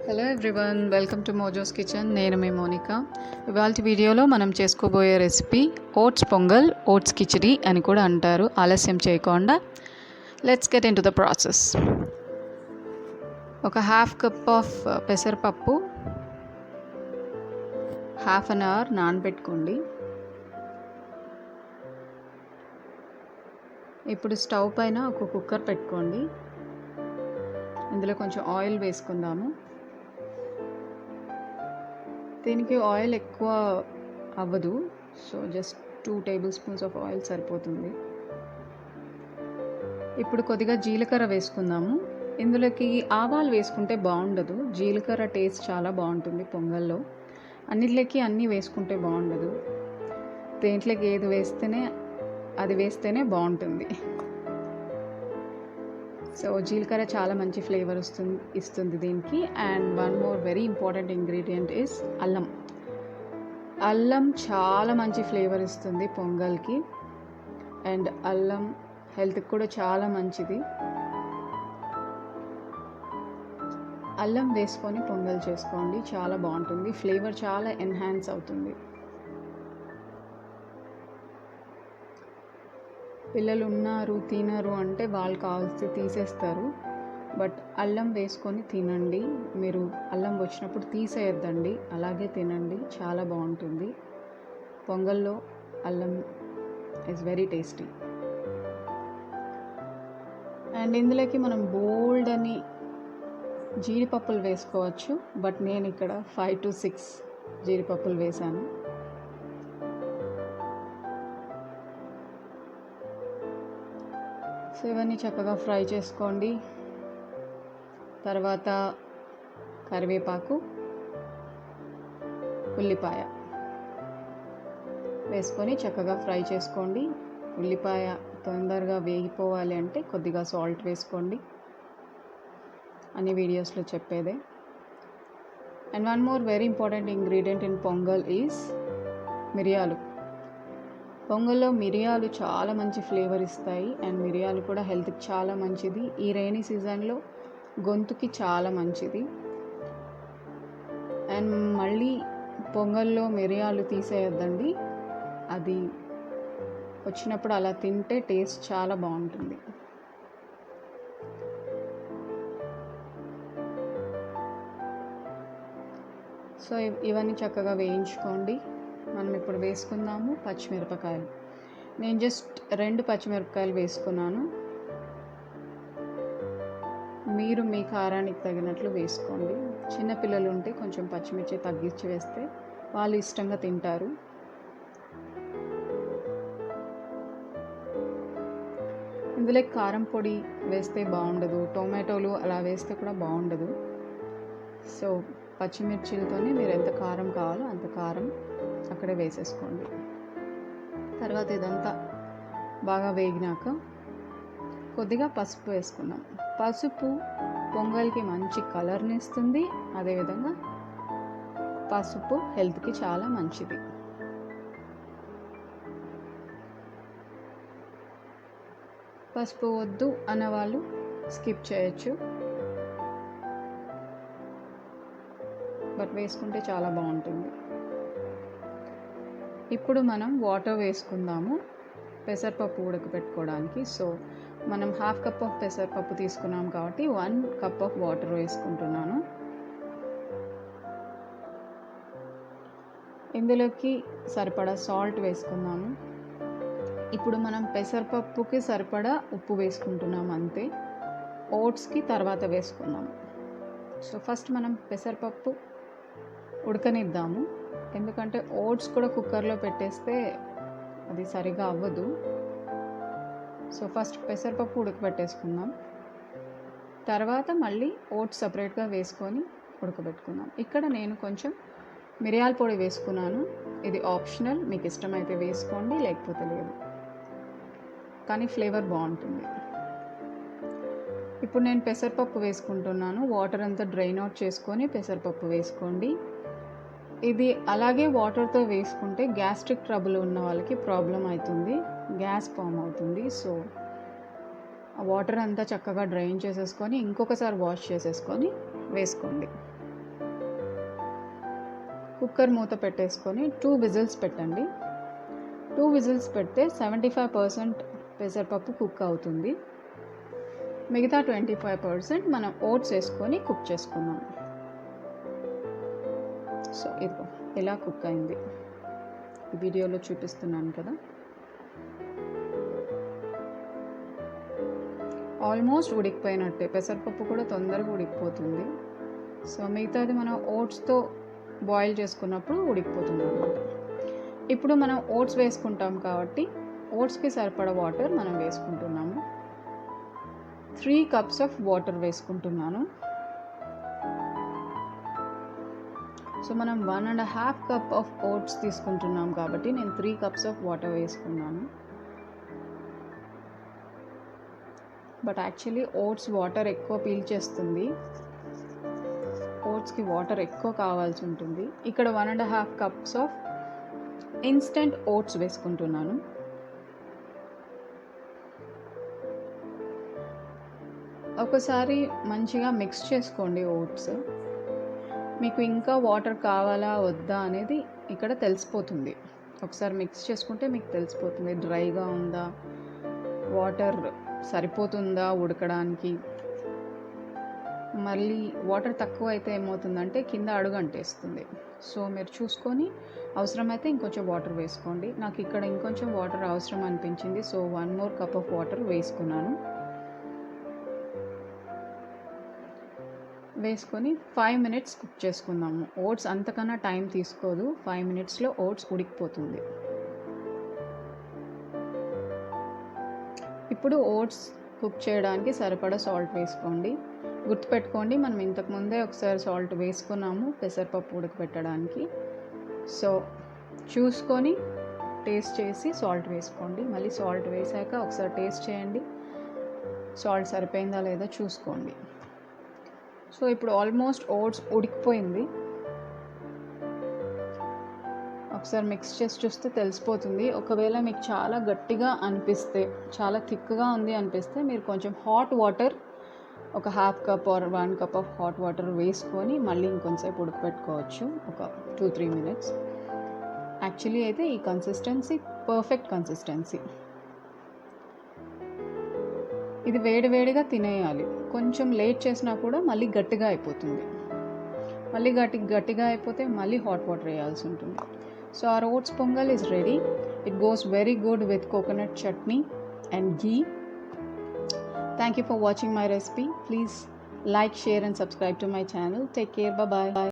Hello everyone, welcome to Mojo's kitchen. నేను మీ మోనిక. ఇవాళ వీడియోలో మనం చేసుకోబోయే recipe oats pongal, oats khichdi అని కూడా అంటారు. ఆలస్యం చేయకుండా let's get into the process. ఒక హాఫ్ కప్ ఆఫ్ పెసరపప్పు హాఫ్ అన్ అవర్ నానబెట్టుకోండి. ఇప్పుడు స్టవ్ పైన ఒక కుక్కర్ పెట్టుకోండి. ఇందులో కొంచెం ఆయిల్ వేసుకుందాము. దీనికి ఆయిల్ ఎక్కువ అవ్వదు, so just 2 table spoons of oil సరిపోతుంది. ఇప్పుడు కొద్దిగా జీలకర్ర వేసుకుందాము. ఇందులోకి ఆవాలు వేసుకుంటే బాగుండదు, జీలకర్ర టేస్ట్ చాలా బాగుంటుంది పొంగల్లో. అన్నిట్లోకి అన్నీ వేసుకుంటే బాగుండదు, దేంట్లోకి ఏది వేస్తేనే బాగుంటుంది. సో జీలకర్ర చాలా మంచి ఫ్లేవర్ ఇస్తుంది దీనికి. And one more very important ingredient is అల్లం. అల్లం చాలా మంచి ఫ్లేవర్ ఇస్తుంది పొంగల్కి. అండ్ అల్లం హెల్త్కి కూడా చాలా మంచిది. అల్లం వేసుకొని పొంగల్ చేసుకోండి, చాలా బాగుంటుంది. ఫ్లేవర్ చాలా ఎన్హాన్స్ అవుతుంది. పిల్లలు ఉన్నారు తినరు అంటే వాళ్ళు కావాల్సి తీసేస్తారు, బట్ అల్లం వేసుకొని తినండి. మీరు అల్లం వచ్చినప్పుడు తీసేయద్దండి, అలాగే తినండి, చాలా బాగుంటుంది. పొంగల్లో అల్లం ఈజ్ వెరీ టేస్టీ. అండ్ ఇందులోకి మనం బోల్డ్ అని జీడిపప్పులు వేసుకోవచ్చు, బట్ నేను ఇక్కడ 5 to 6 జీడిపప్పులు వేశాను. సో ఇవన్నీ చక్కగా ఫ్రై చేసుకోండి. తర్వాత కరివేపాకు, ఉల్లిపాయ వేసుకొని చక్కగా ఫ్రై చేసుకోండి. ఉల్లిపాయ తొందరగా వేగిపోవాలి అంటే కొద్దిగా సాల్ట్ వేసుకోండి, అన్ని వీడియోస్లో చెప్పేదే. And one more very important ingredient in pongal is మిరియాలు. పొంగల్లో మిరియాలు చాలా మంచి ఫ్లేవర్ ఇస్తాయి. అండ్ మిరియాలు కూడా హెల్త్కి చాలా మంచిది. ఈ రైనీ సీజన్లో గొంతుకి చాలా మంచిది. అండ్ మళ్ళీ పొంగల్లో మిరియాలు తీసేయద్దండి, అది వచ్చినప్పుడు అలా తింటే టేస్ట్ చాలా బాగుంటుంది. సో ఇవన్నీ చక్కగా వేయించుకోండి. మనం ఇప్పుడు వేసుకుందాము పచ్చిమిరపకాయలు. నేను జస్ట్ 2 పచ్చిమిరపకాయలు వేసుకున్నాను. మీరు మీ కారానికి తగినట్లు వేసుకోండి. చిన్నపిల్లలు ఉంటే కొంచెం పచ్చిమిర్చి తగ్గించి వేస్తే వాళ్ళు ఇష్టంగా తింటారు. ఇందులో కారం పొడి వేస్తే బాగుండదు, టొమాటోలు అలా వేస్తే కూడా బాగుండదు. సో పచ్చిమిర్చిలతోనే మీరు ఎంత కారం కావాలో అంత కారం అక్కడే వేసేసుకోండి. తర్వాత ఇదంతా బాగా వేగినాక కొద్దిగా పసుపు వేసుకున్నాం. పసుపు పొంగల్కి మంచి కలర్ని ఇస్తుంది, అదేవిధంగా పసుపు హెల్త్కి చాలా మంచిది. పసుపు వద్దు అన్నవాళ్ళు స్కిప్ చేయొచ్చు, బట్ వేసుకుంటే చాలా బాగుంటుంది. ఇప్పుడు మనం వాటర్ వేసుకుందాము పెసరపప్పు ఉడకపెట్టుకోవడానికి. సో మనం హాఫ్ కప్ ఆఫ్ పెసరపప్పు తీసుకున్నాం కాబట్టి 1 కప్ ఆఫ్ వాటర్ వేసుకుంటున్నాను. ఇందులోకి సరిపడా సాల్ట్ వేసుకున్నాము. ఇప్పుడు మనం పెసరపప్పుకి సరిపడా ఉప్పు వేసుకుంటున్నాం అంతే. ఓట్స్కి తర్వాత వేసుకున్నాము. సో ఫస్ట్ మనం పెసరపప్పు ఉడకనిద్దాము, ఎందుకంటే ఓట్స్ కూడా కుక్కర్లో పెట్టేస్తే అది సరిగా అవ్వదు. సో ఫస్ట్ పెసరపప్పు ఉడకబెట్టేసుకుందాం, తర్వాత మళ్ళీ ఓట్స్ సపరేట్గా వేసుకొని ఉడకబెట్టుకుందాం. ఇక్కడ నేను కొంచెం మిరియాల పొడి వేసుకున్నాను, ఇది ఆప్షనల్, మీకు ఇష్టమైతే వేసుకోండి లేకపోతే లేదు, కానీ ఫ్లేవర్ బాగుంటుంది. ఇప్పుడు నేను పెసరపప్పు వేసుకుంటున్నాను. వాటర్ అంతా డ్రైన్ అవుట్ చేసుకొని పెసరపప్పు వేసుకోండి. ఇది అలాగే వాటర్తో వేసుకుంటే గ్యాస్ట్రిక్ ట్రబుల్ ఉన్న వాళ్ళకి ప్రాబ్లం అవుతుంది, గ్యాస్ ఫామ్ అవుతుంది. సో ఆ వాటర్ అంతా చక్కగా డ్రైన్ చేసేసుకొని ఇంకొకసారి వాష్ చేసేసుకొని వేసుకోండి. కుక్కర్ మూత పెట్టేసుకొని 2 విజిల్స్ పెట్టండి. 2 విజిల్స్ పెడితే 75% పెసరపప్పు కుక్ అవుతుంది. మిగతా 25% మనం ఓట్స్ వేసుకొని కుక్ చేసుకుందాం. సో ఇదిగో ఇలా కుక్ అయింది. ఈ వీడియోలో చూపిస్తున్నాను కదా. ఆల్మోస్ట్ ఉడికిపోయినట్టే. పెసరపప్పు కూడా తొందరగా ఉడికిపోతుంది. సో మిగతాది మనం ఓట్స్తో బాయిల్ చేసుకున్నప్పుడు ఉడికిపోతుంది అన్నమాట. ఇప్పుడు మనం ఓట్స్ వేసుకుంటాం కాబట్టి ఓట్స్కి సరిపడా వాటర్ మనం వేసుకుంటున్నాము. 3 కప్స్ ఆఫ్ వాటర్ వేసుకుంటున్నాను. సో మనం 1.5 కప్ ఆఫ్ ఓట్స్ తీసుకుంటున్నాం కాబట్టి నేను 3 కప్స్ ఆఫ్ వాటర్ వేసుకున్నాను. బట్ యాక్చువల్లీ ఓట్స్ వాటర్ ఎక్కువ పీల్చేస్తుంది. ఓట్స్కి వాటర్ ఎక్కువ కావాల్సి ఉంటుంది. ఇక్కడ 1.5 కప్స్ ఆఫ్ ఇన్స్టెంట్ ఓట్స్ వేసుకుంటున్నాను. ఒకసారి మంచిగా మిక్స్ చేసుకోండి ఓట్స్. మీకు ఇంకా వాటర్ కావాలా వద్దా అనేది ఇక్కడ తెలిసిపోతుంది. ఒకసారి మిక్స్ చేసుకుంటే మీకు తెలిసిపోతుంది డ్రైగా ఉందా, వాటర్ సరిపోతుందా ఉడకడానికి. మళ్ళీ వాటర్ తక్కువ అయితే ఏమవుతుందంటే కింద అడుగు అంటేస్తుంది. సో మీరు చూసుకొని అవసరమైతే ఇంకొంచెం వాటర్ వేసుకోండి. నాకు ఇక్కడ ఇంకొంచెం వాటర్ అవసరం అనిపించింది. So 1 more cup of water వేసుకున్నాను. వేసుకొని 5 minutes కుక్ చేసుకుందాము. ఓట్స్ అంతకన్నా టైం తీసుకోదు. 5 minutesలో ఓట్స్ ఉడికిపోతుంది. ఇప్పుడు ఓట్స్ కుక్ చేయడానికి సరిపడా సాల్ట్ వేసుకోండి. గుర్తుపెట్టుకోండి, మనం ఇంతకుముందే ఒకసారి సాల్ట్ వేసుకున్నాము పెసరపప్పు ఉడకబెట్టడానికి. సో చూసుకొని టేస్ట్ చేసి సాల్ట్ వేసుకోండి. మళ్ళీ సాల్ట్ వేసాక ఒకసారి టేస్ట్ చేయండి, సాల్ట్ సరిపోయిందా లేదా చూసుకోండి. సో ఇప్పుడు ఆల్మోస్ట్ ఓట్స్ ఉడికిపోయింది. ఒకసారి మిక్స్ చేసి చూస్తే తెలిసిపోతుంది. ఒకవేళ మీకు చాలా గట్టిగా అనిపిస్తే, చాలా థిక్గా ఉంది అనిపిస్తే మీరు కొంచెం హాట్ వాటర్ ఒక 1/2 cup are 1 cup of hot water వేసుకొని మళ్ళీ ఇంకొంచెంసేపు ఉడకపెట్టుకోవచ్చు, ఒక 2-3 minutes. యాక్చువల్లీ అయితే ఈ కన్సిస్టెన్సీ పర్ఫెక్ట్ కన్సిస్టెన్సీ. ఇది వేడివేడిగా తినేయాలి. కొంచెం లేట్ చేసినా కూడా మళ్ళీ గట్టిగా అయిపోతుంది. మళ్ళీ గట్టిగా అయిపోతే మళ్ళీ హాట్ వాటర్ వేయాల్సి ఉంటుంది. So our oats pongal is ready. It goes very good with coconut chutney and ghee. Thank you for watching my recipe. Please like, share and subscribe to my channel. Take care. Bye bye.